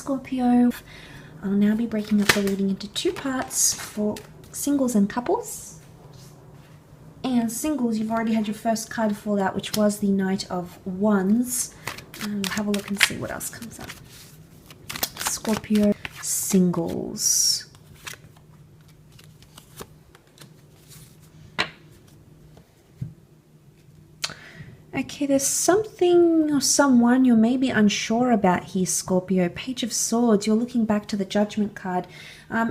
Scorpio. I'll now be breaking up the reading into two parts for singles and couples. And singles, you've already had your first card fall out, which was the Knight of Wands. And we'll have a look and see what else comes up. Scorpio singles. Okay, there's something or someone you're maybe unsure about here, Scorpio. Page of Swords, you're looking back to the Judgment card.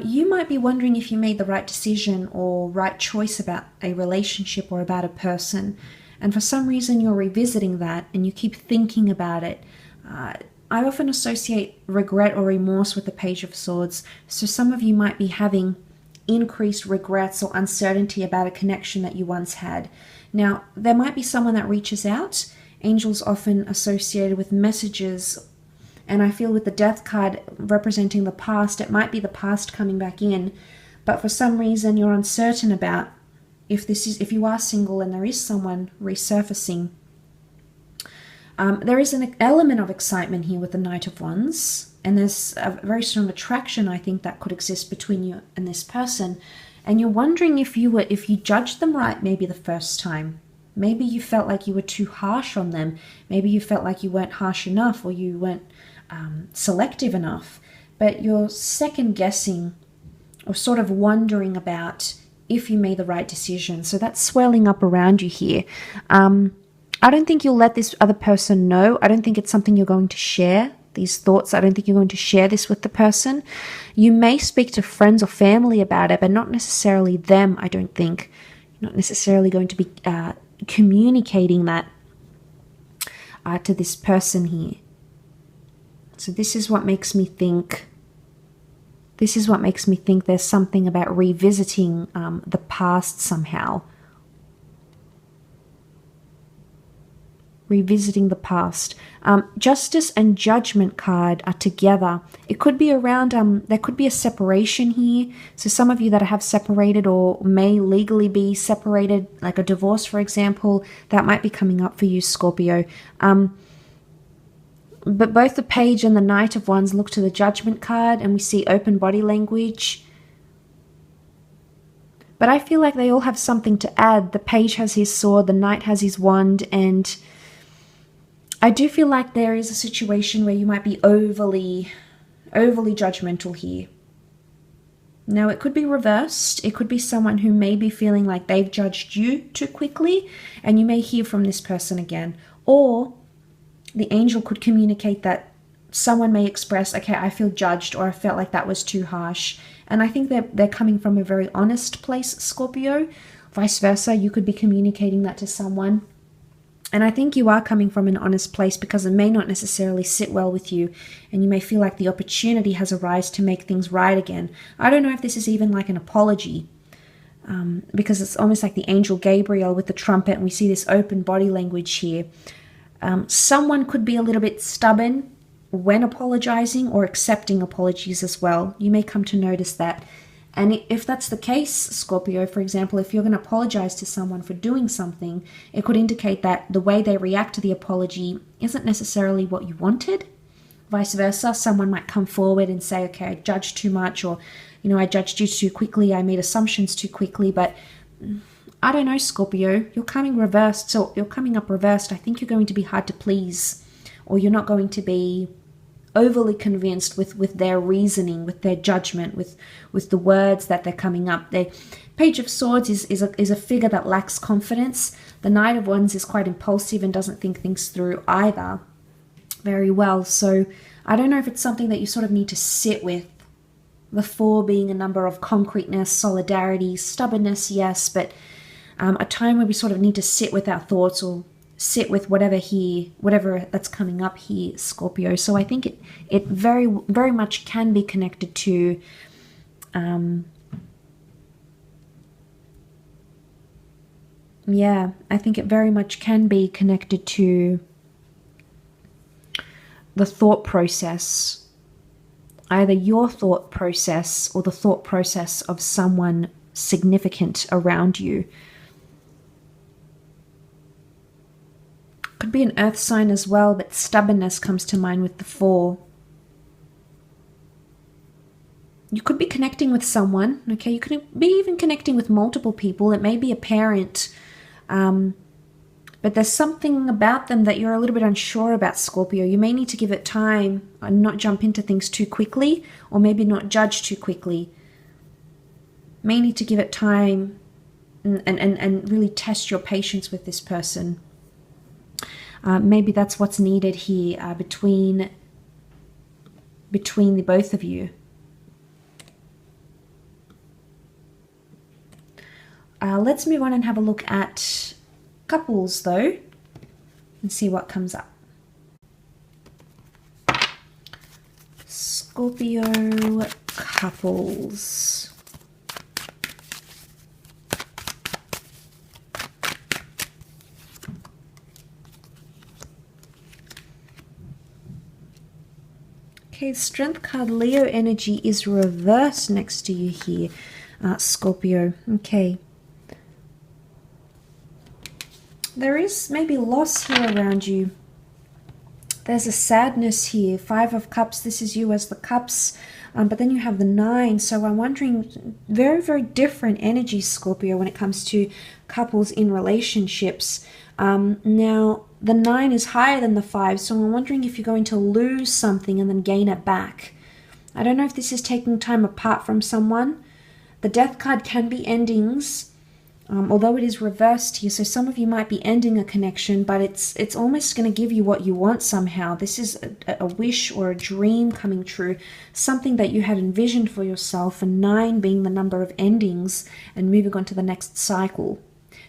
You might be wondering if you made the right decision or right choice about a relationship or about a person. And for some reason, you're revisiting that and you keep thinking about it. I often associate regret or remorse with the Page of Swords. So some of you might be having increased regrets or uncertainty about a connection that you once had. Now, there might be someone that reaches out. Angels often associated with messages. And I feel with the Death card representing the past, it might be the past coming back in. But for some reason, you're uncertain about if you are single and there is someone resurfacing. There is an element of excitement here with the Knight of Wands. And there's a very strong attraction, I think, that could exist between you and this person. And you're wondering if you judged them right maybe the first time. Maybe you felt like you were too harsh on them. Maybe you felt like you weren't harsh enough or you weren't selective enough. But you're second guessing or sort of wondering about if you made the right decision. So that's swelling up around you here. I don't think you'll let this other person know. I don't think it's something you're going to share. These thoughts, I don't think you're going to share this with the person. You may speak to friends or family about it, but not necessarily them, I don't think. You're not necessarily going to be communicating that to this person here. So this is what makes me think. This is what makes me think there's something about revisiting the past somehow. Revisiting the past. Justice and Judgment card are together. It could be around, there could be a separation here. So some of you that have separated or may legally be separated, like a divorce, for example, that might be coming up for you, Scorpio. But both the Page and the Knight of Wands look to the Judgment card, and we see open body language. But I feel like they all have something to add. The Page has his sword, the Knight has his wand, and I do feel like there is a situation where you might be overly judgmental here. Now, it could be reversed. It could be someone who may be feeling like they've judged you too quickly, and you may hear from this person again. Or the angel could communicate that someone may express, okay, I feel judged, or I felt like that was too harsh. And I think they're coming from a very honest place, Scorpio. Vice versa, you could be communicating that to someone. And I think you are coming from an honest place because it may not necessarily sit well with you, and you may feel like the opportunity has arisen to make things right again. I don't know if this is even like an apology, because it's almost like the angel Gabriel with the trumpet, and we see this open body language here. Someone could be a little bit stubborn when apologizing or accepting apologies as well. You may come to notice that. And if that's the case, Scorpio, for example, if you're going to apologize to someone for doing something, it could indicate that the way they react to the apology isn't necessarily what you wanted. Vice versa, someone might come forward and say, okay, I judged too much, or, I judged you too quickly, I made assumptions too quickly, but I don't know, Scorpio, you're coming reversed, so you're coming up reversed. I think you're going to be hard to please, or you're not going to be overly convinced with their reasoning, with their judgment, with the words that they're coming up. The Page of Swords is a figure that lacks confidence. The Knight of Wands is quite impulsive and doesn't think things through either very well. So I don't know if it's something that you sort of need to sit with. The 4 being a number of concreteness, solidarity, stubbornness, yes, but a time where we sort of need to sit with our thoughts or sit with whatever that's coming up here, Scorpio. So I think it very, very much can be connected to I think it very much can be connected to the thought process, either your thought process or the thought process of someone significant around you. Could be an earth sign as well, but stubbornness comes to mind with the 4. You could be connecting with someone, okay? You could be even connecting with multiple people. It may be a parent, but there's something about them that you're a little bit unsure about, Scorpio. You may need to give it time and not jump into things too quickly, or maybe not judge too quickly. May need to give it time and really test your patience with this person. Maybe that's what's needed here between the both of you. Let's move on and have a look at couples, though, and see what comes up. Scorpio couples. Okay, Strength card, Leo energy is reversed next to you here, Scorpio. Okay. There is maybe loss here around you. There's a sadness here. 5 of Cups, this is you as the Cups. But then you have the 9. So I'm wondering, very, very different energies, Scorpio, when it comes to couples in relationships. Now, the 9 is higher than the 5. So I'm wondering if you're going to lose something and then gain it back. I don't know if this is taking time apart from someone. The Death card can be endings. Although it is reversed here, so some of you might be ending a connection, but it's almost going to give you what you want somehow. This is a wish or a dream coming true, something that you had envisioned for yourself, and 9 being the number of endings and moving on to the next cycle.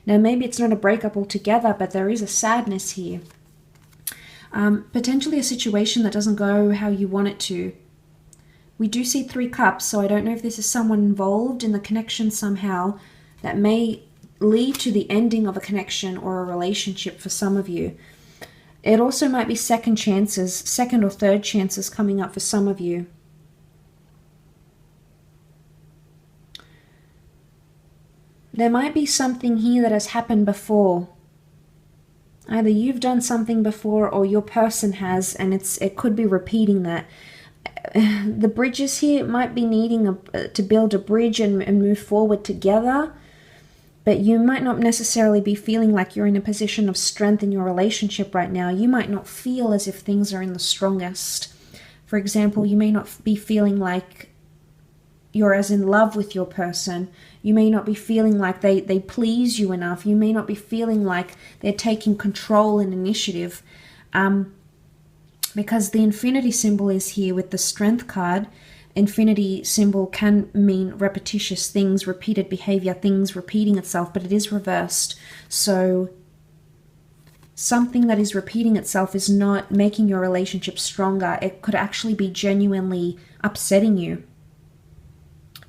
Now, maybe it's not a breakup altogether, but there is a sadness here. Potentially a situation that doesn't go how you want it to. We do see 3 cups, so I don't know if this is someone involved in the connection somehow that may lead to the ending of a connection or a relationship for some of you. It also might be second chances, second or third chances coming up for some of you. There might be something here that has happened before. Either you've done something before or your person has, and it could be repeating that. The bridges here might be needing to build a bridge and move forward together. But you might not necessarily be feeling like you're in a position of strength in your relationship right now. You might not feel as if things are in the strongest. For example, you may not be feeling like you're as in love with your person. You may not be feeling like they please you enough. You may not be feeling like they're taking control and initiative. Because the infinity symbol is here with the Strength card. Infinity symbol can mean repetitious things, repeated behavior, things repeating itself, but it is reversed. So something that is repeating itself is not making your relationship stronger. It could actually be genuinely upsetting you.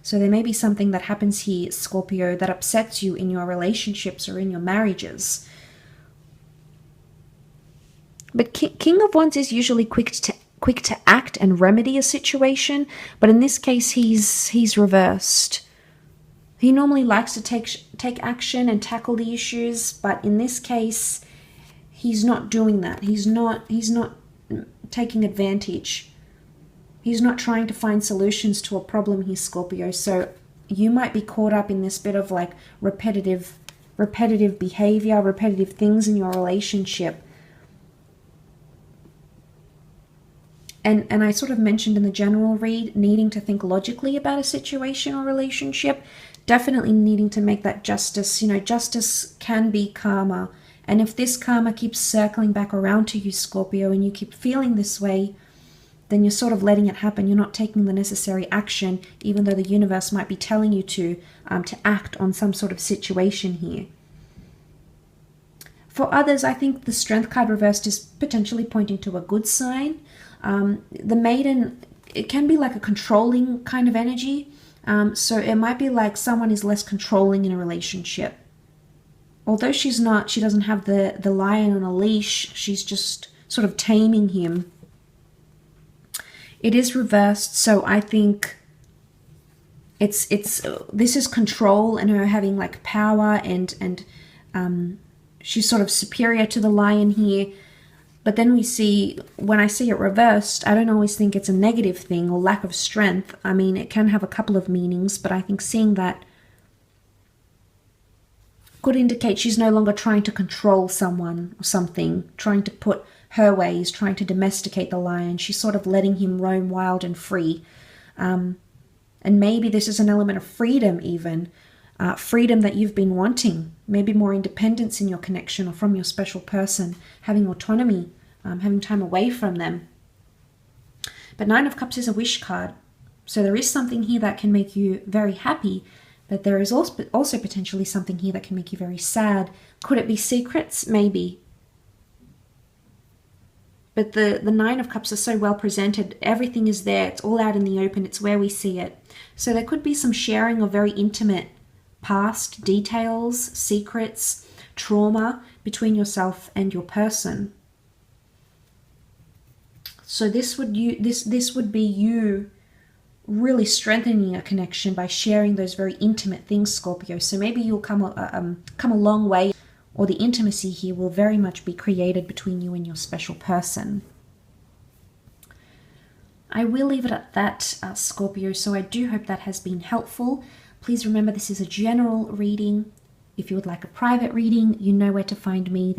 So there may be something that happens here, Scorpio, that upsets you in your relationships or in your marriages. But King of Wands is usually quick to act and remedy a situation, but in this case he's reversed. He normally likes to take action and tackle the issues, but in this case he's not doing that. He's not taking advantage. He's not trying to find solutions to a problem here, Scorpio. So you might be caught up in this bit of like repetitive behavior, repetitive things in your relationship. And I sort of mentioned in the general read, needing to think logically about a situation or relationship, definitely needing to make that justice. You know, justice can be karma. And if this karma keeps circling back around to you, Scorpio, and you keep feeling this way, then you're sort of letting it happen. You're not taking the necessary action, even though the universe might be telling you to act on some sort of situation here. For others, I think the Strength card reversed is potentially pointing to a good sign. The Maiden, it can be like a controlling kind of energy. So it might be like someone is less controlling in a relationship. Although she doesn't have the lion on a leash, she's just sort of taming him. It is reversed, so I think this is control and her having like power and she's sort of superior to the lion here. But then we see, when I see it reversed, I don't always think it's a negative thing or lack of strength. I mean, it can have a couple of meanings, but I think seeing that could indicate she's no longer trying to control someone or something, trying to put her ways, trying to domesticate the lion. She's sort of letting him roam wild and free. And maybe this is an element of freedom even, freedom that you've been wanting, maybe more independence in your connection or from your special person, having autonomy, having time away from them. But Nine of Cups is a wish card. So there is something here that can make you very happy, but there is also potentially something here that can make you very sad. Could it be secrets? Maybe. But the Nine of Cups are so well presented. Everything is there. It's all out in the open. It's where we see it. So there could be some sharing of very intimate past details, secrets, trauma between yourself and your person. So this would be you really strengthening a connection by sharing those very intimate things, Scorpio. So maybe you'll come a long way, or the intimacy here will very much be created between you and your special person. I will leave it at that, Scorpio, so I do hope that has been helpful. Please remember, this is a general reading. If you would like a private reading, you know where to find me.